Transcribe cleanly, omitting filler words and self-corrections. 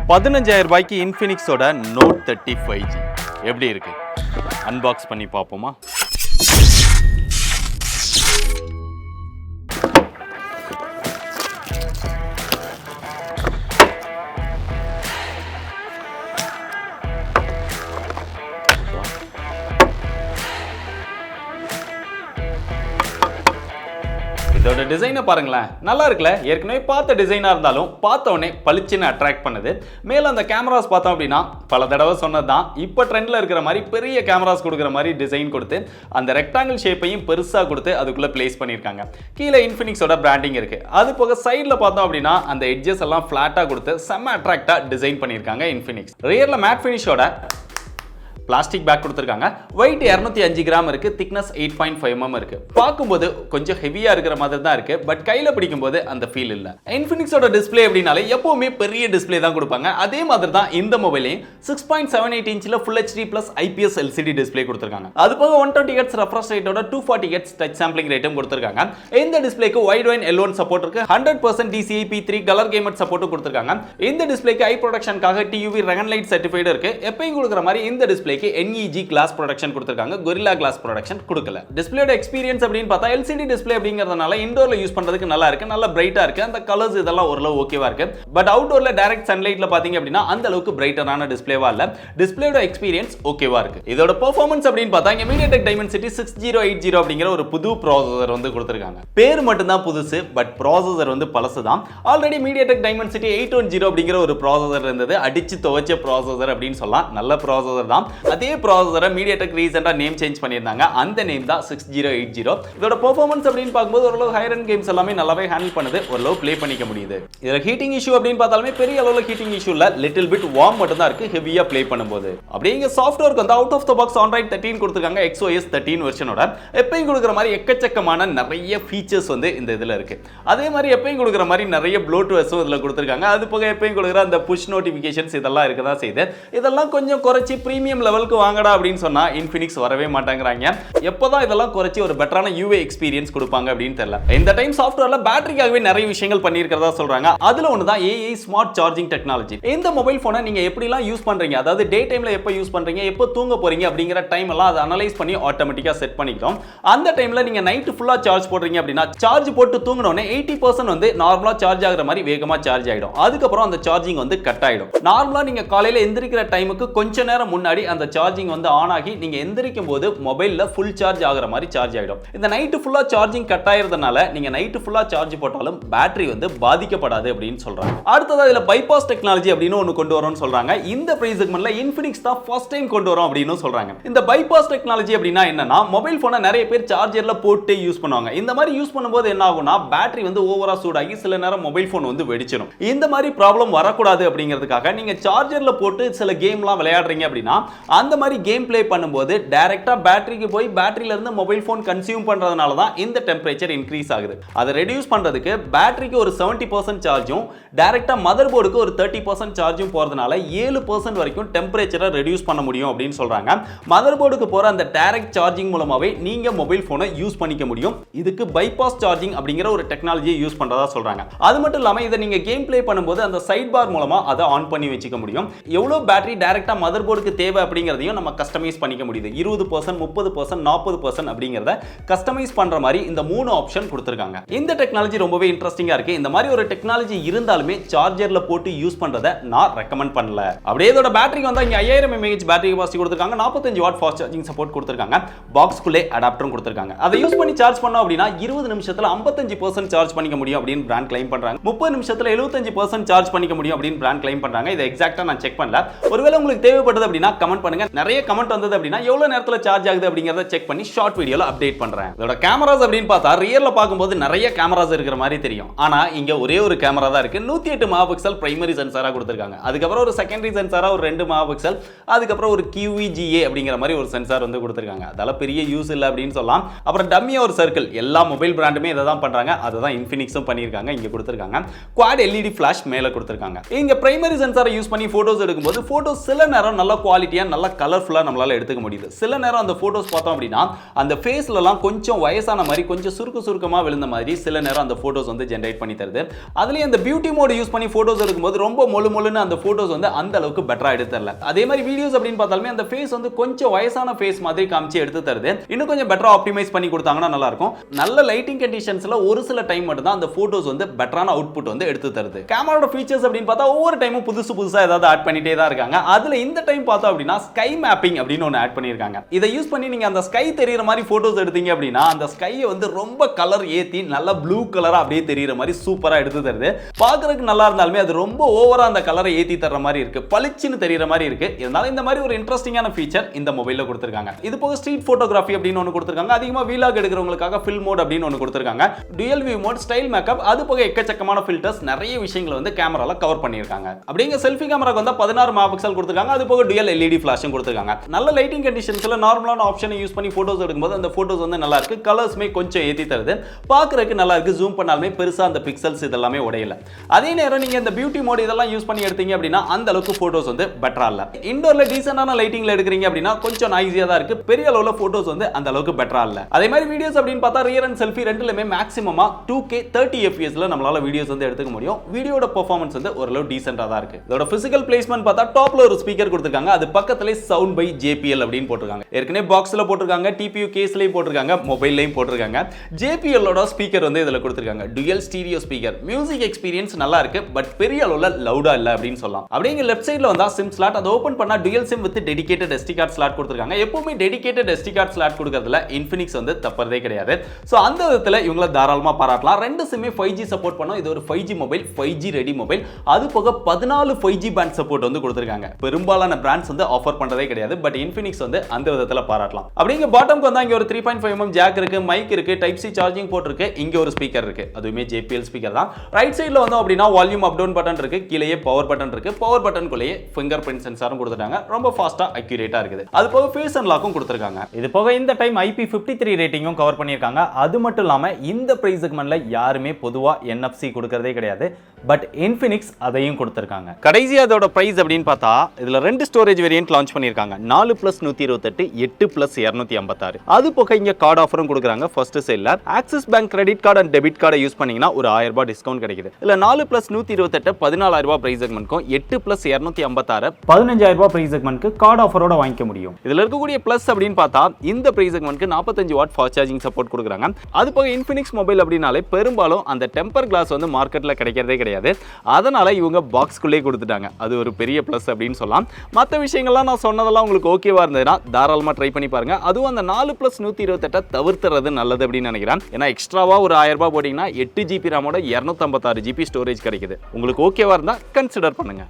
15,000 ரூபாய்க்கு இன்ஃபினிக்ஸோட note 35G எப்படி இருக்கு? அன்பாக்ஸ் பண்ணி பார்ப்போமா? இதோட டிசைனை பாருங்களேன், நல்லா இருக்குல்ல? ஏற்கனவே பார்த்த டிசைனா இருந்தாலும் பார்த்த உடனே பளிச்சுன்னு அட்ராக்ட் பண்ணுது. மேல அந்த கேமராஸ் பார்த்தோம் அப்படின்னா பல தடவை சொன்னதுதான், இப்போ ட்ரெண்ட்ல இருக்கிற மாதிரி பெரிய கேமராஸ் கொடுக்குற மாதிரி டிசைன் கொடுத்து அந்த ரெக்டாங்கிள் ஷேப்பையும் பெருசா கொடுத்து அதுக்குள்ள பிளேஸ் பண்ணியிருக்காங்க. கீழே இன்ஃபினிக்ஸோட பிராண்டிங் இருக்கு. அது போக சைடில் பார்த்தோம் அப்படின்னா அந்த எட்ஜஸ் எல்லாம் ஃபிளாட்டா கொடுத்து செம்ம அட்ராக்டா டிசைன் பண்ணியிருக்காங்க இன்ஃபினிக்ஸ். ரியர்ல மேட் ஃபினிஷோட பிளாஸ்டிக் பேக் கொடுத்துருக்காங்க. வெயிட் 205 கிராம் இருக்கு, திக்னஸ் 8.5 mm இருக்கு. பார்க்கும்போது கொஞ்சம் ஹெவியா இருக்கிற மாதிரி தான் இருக்கு, பட் கையில பிடிக்கும்போது அந்த ஃபீல் இல்ல. இன்ஃபினிக்ஸோட டிஸ்ப்ளே அப்படினாலே எப்பவுமே பெரிய டிஸ்ப்ளே தான் கொடுப்பாங்க. அதே மாதிரி தான் இந்த மொபைலையும் 6.78 இன்ச்ல full HD plus IPS LCD display கொடுத்துருக்காங்க. அது போக 120 Hz ரெஃப்ரெஷ் ரேட்டோட 240 Hz டச் சாம்பிளிங் ரேட்டும் கொடுத்துருக்காங்க. இந்த டிஸ்ப்ளேக்கு வைட் வைன் L1 சப்போர்ட் இருக்கு. 100% DCI-P3 கலர் கேமர் சப்போர்ட் கொடுத்துருக்காங்க. இந்த டிஸ்ப்ளேக்கு ஐ ப்ரொடெக்ஷனுக்காக TUV ரெகன் லைட் சர்டிஃபைடு இருக்கு. எப்பயும் கொடுக்குற மாதிரி இந்த டிஸ்ப்ளே NEG கிளாஸ் ப்ரொடக்ஷன் கொடுத்திருக்காங்க, கொரில்லா கிளாஸ் ப்ரொடக்ஷன் கொடுக்கல. டிஸ்ப்ளேயோட எக்ஸ்பீரியன்ஸ் அப்படினு பார்த்தா LCD டிஸ்ப்ளே அப்படிங்கிறதுனால இன்டோர்ல யூஸ் பண்றதுக்கு நல்லா இருக்கு, நல்ல பிரைட்டா இருக்கு. அந்த கலர்ஸ் இதெல்லாம் ஓரளவு ஓகேவா இருக்கு. பட் அவுட்டோர்ல டைரக்ட் சன்லைட்ல பாத்தீங்க அப்படின்னா அந்த அளவுக்கு பிரைட்டரான டிஸ்ப்ளேவா இல்ல. டிஸ்ப்ளேயோட எக்ஸ்பீரியன்ஸ் ஓகேவா இருக்கு. இதோட பெர்ஃபார்மன்ஸ் அப்படினு பார்த்தா இங்க Mediatek Dimensity 6080 அப்படிங்கிற ஒரு புது ப்ராசஸர் வந்து கொடுத்திருக்காங்க. பேர் மட்டும் தான் புதுசு, பட் ப்ராசஸர் வந்து பழசுதான். ஆல்ரெடி Mediatek Dimensity 810 அப்படிங்கிற ஒரு ப்ராசஸர் இருந்தது, அடிச்சு துவைச்ச ப்ராசஸர் அப்படின்னு சொல்லலாம். நல்ல ப்ராசஸர் தான். அதே ப்ராசஸரை Mediatek ரீசெண்டா நேம் சேஞ்ச் பண்ணிருந்தாங்க. அந்த நேம் தான் 6080. இதோட பெர்ஃபார்மன்ஸ் அப்படின்னு பார்க்கும்போது ஓரளவு ஹையர் எண்ட் கேம்ஸ் எல்லாமே நல்லாவே ஹேண்டில் பண்ணுது, ஓரளவு ப்ளே பண்ணிக்க முடியுது. இதுல ஹீட்டிங் இஷ்யூ அப்படின்னு பார்த்தாலுமே பெரிய அளவுல ஹீட்டிங் இஷ்யூ இல்ல, லிட்டில் பிட் வார்ம் மட்டும் தான் இருக்கு ஹெவியா ப்ளே பண்ணும்போது. அப்படியே இங்க சாஃப்ட்வேருக்கு வந்து out of the box Android 13 கொடுத்திருக்காங்க, XOS 13 வெர்ஷனோட. எப்பயும் கொடுக்குற மாதிரி எக்கச்சக்கமான நிறைய ஃபீச்சர்ஸ் வந்து இந்த இதுல இருக்கு. அதே மாதிரி எப்பயும் கொடுக்குற மாதிரி நிறைய ப்ளூடூத்தும் இதுல கொடுத்திருக்காங்க. அது போக எப்பயும் கொடுக்குற அந்த புஷ் நோட்டிஃபிகேஷன்ஸ் இதெல்லாம் இருக்கதா செய்யுது. இதெல்லாம் கொஞ்சம் குறைச்சி பிரீமியம் லெவலுக்கு வாங்கடா அப்படின்னு சொன்னா இன்ஃபினிக்ஸ் வரவே மாட்டாங்கறாங்க. எப்போதான் இதெல்லாம் குறைச்சி ஒரு பெட்டரான UA எக்ஸ்பீரியன்ஸ் கொடுப்பாங்க அப்படின்னு தெரியல. இந்த டைம் சாஃப்ட்வேர்ல பேட்டரிக்காகவே நிறைய விஷயங்கள் பண்ணியிருக்கிறதா சொல்றாங்க. அதுல ஒன்று தான் AI ஸ்மார்ட் சார்ஜிங் டெக்னாலஜி. இந்த மொபைல் போனை நீங்க எப்படிலாம் யூஸ் பண்றீங்க, அதாவது டே டைம்ல எப்போ யூஸ் பண்றீங்க, எப்போ தூங்க போறீங்க அப்படிங்கிற டைம் எல்லாம் அதை அனலைஸ் பண்ணி ஆட்டோமேட்டிக்கா செட் பண்ணிக்கிறோம். அந்த டைம்ல நீங்க நைட் ஃபுல்லா சார்ஜ் போடுறீங்க அப்படின்னா சார்ஜ் போட்டு தூங்கினோடனே 80% வந்து நார்மலா சார்ஜ் ஆகுற மாதிரி வேகமா சார்ஜ் ஆயிடும். அதுக்கப்புறம் அந்த சார்ஜிங் வந்து கட் ஆயிடும். நார்மலா நீங்க காலையில எந்திரிக்கிற டைமுக்கு கொஞ்ச நேரம் முன்னாடி அந்த சார்ஜிங் வந்து ஆன் ஆகி நீங்க எந்திரிக்கும் போது மொபைல்ல ஃபுல் சார்ஜ் ஆகுற மாதிரி சார்ஜ் ஆயிடும். இந்த நைட் ஃபுல்லா சார்ஜிங் கட் ஆயிருந்தனால நீங்க நைட் ஃபுல்லா சார்ஜ் போட்டாலும் பேட்டரி வந்து பாதிக்கப்படாது அப்படின்னு சொல்றாங்க. அடுத்ததா இதுல பைபாஸ் டெக்னாலஜி அப்படின்னு ஒன்னு கொண்டு வரோம்னு சொல்றாங்க. இந்த பிரைஸ் செக்மென்ட்ல இன்ஃபினிக்ஸ் தான் ஃபர்ஸ்ட் டைம் கொண்டு வரோம் அப்படின்னு சொல்றாங்க. இந்த பைபாஸ் டெக்னாலஜி அப்படினா என்னன்னா, மொபைல் போனை நிறைய பேர் சார்ஜர்ல போட்டு யூஸ் பண்ணுவாங்க. இந்த மாதிரி யூஸ் பண்ணும்போது என்ன ஆகும்னா பேட்டரி வந்து ஓவரா சூடாகி சில நேரம் மொபைல் போன் வந்து வெடிச்சிடும். இந்த மாதிரி ப்ராப்ளம் வரக்கூடாது அப்படிங்கிறதுக்காக நீங்க சார்ஜர்ல போட்டு சில கேம்லாம் விளையாடுறீங்க அப்படின்னா அந்த மாதிரி கேம் ப்ளே பண்ணும்போது டைரக்டா பேட்டரிக்கு போய் பேட்டரியில இருந்து மொபைல் போன் கன்சியூம் பண்றதுனால தான் இந்த டெம்பரேச்சர் இன்க்ரீஸ் ஆகுது. அதை ரெடியூஸ் பண்றதுக்கு பேட்டரிக்கு ஒரு 70% சார்ஜும் டைரக்டா மதர் போர்டுக்கு ஒரு 30% சார்ஜும் போறதுனால 7% வரைக்கும் டெம்பரேச்சரை ரெடியூஸ் பண்ண முடியும் அப்படின்னு சொல்றாங்க. மதர் போர்டுக்கு போற அந்த டைரக்ட் சார்ஜிங் மூலமாவே நீங்க மொபைல் போனை யூஸ் பண்ணிக்க முடியும். இதுக்கு பைபாஸ் சார்ஜிங் அப்படிங்கிற ஒரு டெக்னாலஜியை யூஸ் பண்றதா சொல்றாங்க. அது மட்டும் இல்லாம இதை நீங்க கேம் ப்ளே பண்ணும்போது அந்த சைட் பார் மூலமா அதை ஆன் பண்ணி வச்சுக்க முடியும். எவ்வளவு பேட்டரி டைரக்டா மதர் போர்டுக்கு தேவை அப்படிங்கிறதையும் நம்ம கஸ்டமைஸ் பண்ணிக்க முடியுது. 20%, 30%, 40% அப்படிங்கறத கஸ்டமைஸ் பண்ற மாதிரி இந்த 3 ஆப்ஷன் கொடுத்திருக்காங்க. இந்த டெக்னாலஜி ரொம்பவே இன்ட்ரஸ்டிங்கா இருக்கு. இந்த மாதிரி ஒரு டெக்னாலஜி இருந்தாலுமே சார்ஜர்ல போட்டு யூஸ் பண்றத நான் ரெக்கமெண்ட் பண்ணல. அப்படியே இதோட பேட்டரிக்கு வந்தா இங்க 5000 mAh பேட்டரி கெபாசிட்டி கொடுத்திருக்காங்க. 45 வாட் ஃபாஸ்ட் சார்ஜிங் சப்போர்ட் கொடுத்திருக்காங்க. பாக்ஸ்க்குள்ளே அடாப்டரும் கொடுத்திருக்காங்க. அதை யூஸ் பண்ணி சார்ஜ் பண்ணோம் அப்படினா 20 நிமிஷத்துல 55% சார்ஜ் பண்ணிக்க முடியும் அப்படின்னு பிராண்ட் கிளைம் பண்றாங்க. 30 நிமிஷத்துல 75% சார்ஜ் பண்ணிக்க முடியும் அப்படின்னு பிராண்ட் கிளைம் பண்றாங்க. இதை எக்ஸாக்ட்டா நான் செக் பண்ணல. ஒருவேளை உங்களுக்கு தேவைப்படுது அப்படினா கமெண்ட் பண்ணுங்க. நிறைய கமெண்ட் வந்தது அப்படினா எவ்வளவு நேரத்துல சார்ஜ் ஆகுது அப்படிங்கறத செக் பண்ணி ஷார்ட் வீடியோல அப்டேட் பண்றேன். இதோட கேமராஸ் அப்படின்னு பார்த்தா ரியர்ல பாக்கும்போது நிறைய கேமராஸ் இருக்கிற மாதிரி தெரியும். ஆனா இங்க ஒரே ஒரு கேமரா தான் இருக்கு. 108 மெகாபிக்சல் பிரைமரி சென்சாரா கொடுத்திருக்காங்க. அதுக்கப்புறம் ஒரு செகண்டரி சென்சாரா ஒரு 2 மெகாபிக்சல், அதுக்கப்புறம் ஒரு QVGA அப்படிங்கிற மாதிரி ஒரு சென்சார் வந்து கொடுத்திருக்காங்க. அதனால பெரிய யூஸ் இல்ல அப்படின்னு சொல்லலாம். அப்புறம் டம்மியா ஒரு சர்க்கிள். எல்லா மொபைல் பிராண்டுமே இதை தான் பண்றாங்க. அதை தான் இன்ஃபினிக்ஸும் பண்ணியிருக்காங்க. இங்க கொடுத்திருக்காங்க. குவாட் LED ஃபிளாஷ் மேல கொடுத்திருக்காங்க. இங்க பிரைமரி சென்சாரை யூஸ் பண்ணி போட்டோஸ் எடுக்கும்போது போட்டோஸ் சில நேரம் நல்ல குவாலிட்டியா நல்லா கலர்ஃபுல்லா நம்மளால எடுத்துக்க முடியுது. சில நேரம் அந்த போட்டோஸ் பார்த்தோம் அப்படின்னா அந்த ஃபேஸ்லலாம் கொஞ்சம் வயசான மாதிரி கொஞ்சம் சுருக்கமா விழுந்த மாதிரி சில நேரம் அந்த போட்டோஸ் வந்து ஜெனரேட் பண்ணி தருது. அதுலயும் அந்த பியூட்டி மோட் யூஸ் பண்ணி போட்டோஸ் எடுக்கும்போது ரொம்ப மொழுன்னு அந்த போட்டோஸ் வந்து அந்த அளவுக்கு பெட்டரா எடுத்து தரல. அதே மாதிரி வீடியோஸ் அப்படின்னு பார்த்தாலுமே அந்த ஃபேஸ் வந்து கொஞ்சம் வயசான ஃபேஸ் மாதிரி காமிச்சு எடுத்து தருது. இன்னும் கொஞ்சம் பெட்டரா ஆப்டிமைஸ் பண்ணி கொடுத்தாங்கன்னா நல்லா இருக்கும். நல்ல லைட்டிங் கண்டிஷன்ஸ்ல ஒரு சில டைம் மட்டும் தான் அந்த போட்டோஸ் வந்து பெட்டரான அவுட்புட் வந்து எடுத்து தருது. கேமராவோட ஃபீச்சர்ஸ் அப்படின்னு பார்த்தா ஒவ்வொரு டைமும் புதுசா ஏதாவது ஆட் பண்ணிட்டே தான் இருக்காங்க. அதுல இந்த டைம் பார்த்தோம் அப்படின்னா ஸ்கை மேப்பிங் அப்படின்னு ஒன்னு ஆட் பண்ணிருக்காங்க. இதை யூஸ் பண்ணி நீங்க அந்த ஸ்கை தெரியுற மாதிரி போட்டோஸ் எடுத்தீங்க அப்படின்னா அந்த ஸ்கையை வந்து ரொம்ப கலர் ஏத்தி நல்ல ப்ளூ கலரா அப்படியே தெரியுற மாதிரி சூப்பரா எடுத்து தருது. பார்க்கறதுக்கு நல்லா இருந்தாலுமே அது ரொம்ப ஓவரா அந்த கலரை ஏத்தி தர்ற மாதிரி இருக்கு, பளிச்சுன்னு தெரியுற மாதிரி இருக்கு. இதனால இந்த மாதிரி ஒரு இன்ட்ரெஸ்டிங்கான ஃபீச்சர் இந்த மொபைல்ல கொடுத்திருக்காங்க. இது போக ஸ்ட்ரீட் போட்டோகிராஃபி அப்படின்னு ஒன்னு கொடுத்திருக்காங்க. அதிகமா வீலாக் எடுக்கிறவங்களுக்காக ஃபில்ம் மோட் அப்படின்னு ஒன்னு கொடுத்திருக்காங்க. Dual view mode, style makeup, அது போக எக்கச்சக்கமான ஃபில்டர்ஸ், நிறைய விஷயங்களை வந்து கேமரால கவர் பண்ணிருக்காங்க. அப்படிங்க செல்ஃபி கேமராக்கு வந்து 16 மெகாபிக்சல் கொடுத்திருக்காங்க. அது போக டுயல் எல்இடி ஃபிளாஷும் கொடுத்திருக்காங்க. நல்ல லைட்டிங் கண்டிஷன்ஸ்ல நார்மலான ஆப்ஷனை யூஸ் பண்ணி போட்டோஸ் எடுக்கும்போது அந்த போட்டோஸ் வந்து நல்லா இருக்கு. கலர்ஸ்மே கொஞ்சம் ஏத்தி தருது. பார்க்கறதுக்கு நல்லா இருக்கு. ஜூம் பண்ணாலுமே பெருசா அந்த பிக்சல்ஸ் இதெல்லாமே உடையல. அதே நேரம் நீங்க இந்த பியூட்டி மோட் இதெல்லாம் யூஸ் பண்ணி எடுத்தீங்க அப்படின்னா அந்த அளவுக்கு போட்டோஸ் வந்து பெட்டரா இல்ல. இன்டோர்ல டீசென்ட்டான லைட்டிங்ல எடுக்கிறீங்க அப்படின்னா கொஞ்சம் நாய்ஸியா தான் இருக்கு. பெரிய அளவுல போட்டோஸ் வந்து அந்த அளவுக்கு பெட்டரா இல்ல. அதே மாதிரி வீடியோஸ் அப்படின்னு பார்த்தா ரியர் அண்ட் செல்ஃபி ரெண்டுலயுமே மேக்ஸிமமா 2K 30 fps ல நம்மளால வீடியோஸ் வந்து எடுத்துக்க முடியும். வீடியோட பெர்ஃபார்மன்ஸ் வந்து ஓரளவு டீசென்ட்டா தான் இருக்கு. இதோட பிசிக்கல் பிளேஸ்மென்ட் பார்த்தா டாப்ல ஒரு ஸ்பீக்கர் கொடுத்திருக்காங்க. அது பக்கத்துல சவுண்ட் பை JPL அப்படின்னு போட்டுருக்காங்க. ஏற்கனவே பாக்ஸ்ல போட்டுருக்காங்க, TPU கேஸ்லயும் போட்டுருக்காங்க, மொபைல்லையும் போட்டுருக்காங்க. JPL ஓட ஸ்பீக்கர் வந்து இதுல கொடுத்திருக்காங்க. Dual stereo speaker. Music experience நல்லா இருக்கு, பட் பெரிய அளவுல லவுடா இல்ல அப்படின்னு சொல்லலாம். அப்படிங்க லெஃப்ட் சைடுல வந்தா சிம் ஸ்லாட், அதை ஓபன் பண்ணா dual sim with dedicated SD card slot கொடுத்திருக்காங்க. எப்பவுமே டெடிகேட்டட் SD கார்டு ஸ்லாட் கொடுக்கிறதுல Infinix வந்து தப்பறதே கிடையாது. சோ அந்த விதத்துல இவங்கள தாராளமா பாராட்டலாம். ரெண்டு சிம்மே 5G சப்போர்ட் பண்ணும். இது ஒரு 5G mobile, 5G ready mobile. அது போக 14 5G பேண்ட் சப்போர்ட் வந்து கொடுத்திருக்காங்க. பெரும்பாலான பிராண்ட்ஸ் வந்து ஆஃபர் பண்றதே கிடையாது, பட் Infinix வந்து அந்த விதத்துல பாராட்டலாம். அப்படிங்க பாட்டம்க்கு வந்தா இங்க ஒரு 3.5mm ஜாக் இருக்கு, மைக் இருக்கு, டைப் C சார்ஜிங் போர்ட் இருக்கு, இங்க ஒரு ஸ்பீக்கர் இருக்கு. அதுவுமே JPL ஸ்பீக்கர் தான். ரைட் சைடுல வந்தோம் அப்படின்னா வால்யூம் அப் டவுன் பட்டன் இருக்கு, கீழேயே பவர் பட்டன் இருக்கு. பவர் பட்டன்குள்ளேயே ஃபிங்கர் பிரிண்ட் சென்சாரும் கொடுத்துட்டாங்க. ரொம்ப ஃபாஸ்டா அக்யூரேட்டா இருக்குது. அது போக ஃபேஸ் அன்லாக்கும் கொடுத்திருக்காங்க. இது போக இந்த டைம் IP53 ரேட்டிங்கும் கவர் பண்ணிருக்காங்க. அது மட்டும் இல்லாம இந்த பிரைஸ் செக்மெண்ட்ல யாருமே பொதுவா NFC கொடுக்கறதே கிடையாது, பட் Infinix அதையும் கொடுத்திருக்காங்க. கடைசி அதோட பிரைஸ் அப்படின்னு பார்த்தா இதுல ரெண்டு ஸ்டோரேஜ் வேரியன்ட் லான்ச் பண்ணிருக்காங்க. 4+128, 8+256. அது போக இங்க கார்டு ஆஃபரும் கொடுக்குறாங்க. ஃபர்ஸ்ட் சேல்ல Axis bank credit card and debit கார்டை யூஸ் பண்ணீங்கன்னா ஒரு 1000 ரூபாய் டிஸ்கவுண்ட் கிடைக்குது. இல்ல 4+128 14000 ரூபாய் பிரைஸ் செக்மெண்ட்க்கும் 8+256 15000 ரூபாய் பிரைஸ் செக்மெண்ட்க்கு கார்டு ஆஃபரோட வாங்கிக்க முடியும். இதுல இருக்கக்கூடிய பிளஸ் அப்படின்னு பார்த்தா இந்த பிரைஸ் செக்மெண்ட்க்கு 45 வாட் ஃபாஸ்ட் சார்ஜிங் சப்போர்ட் கொடுக்குறாங்க. அது போக Infinix மொபைல் அப்படினாலே பெரும்பாலும் அந்த டெம்பர் கிளாஸ் வந்து மார்க்கெட்ல கிடைக்கிறதே கிடையாது. அதனால இவங்க பாக்ஸ்க்குள்ளே கொடுத்துட்டாங்க. அது ஒரு பெரிய பிளஸ் அப்படின்னு சொல்லலாம். மற்ற விஷயங்கள்லாம் நான் சொன்னதெல்லாம் உங்களுக்கு ஓகேவா இருந்ததுன்னா தாராளமா ட்ரை பண்ணி பாருங்க. அதுவும் அந்த 4+128 தவிர்த்துறது நல்லது அப்படின்னு நினைக்கிறேன். ஏன்னா எக்ஸ்ட்ராவா ஒரு 1000 ரூபாய் போட்டீங்கன்னா 8 GB RAM ஓட 256 GB ஸ்டோரேஜ் கிடைக்குது. உங்களுக்கு ஓகேவா இருந்தா கன்சிடர் பண்ணுங்க.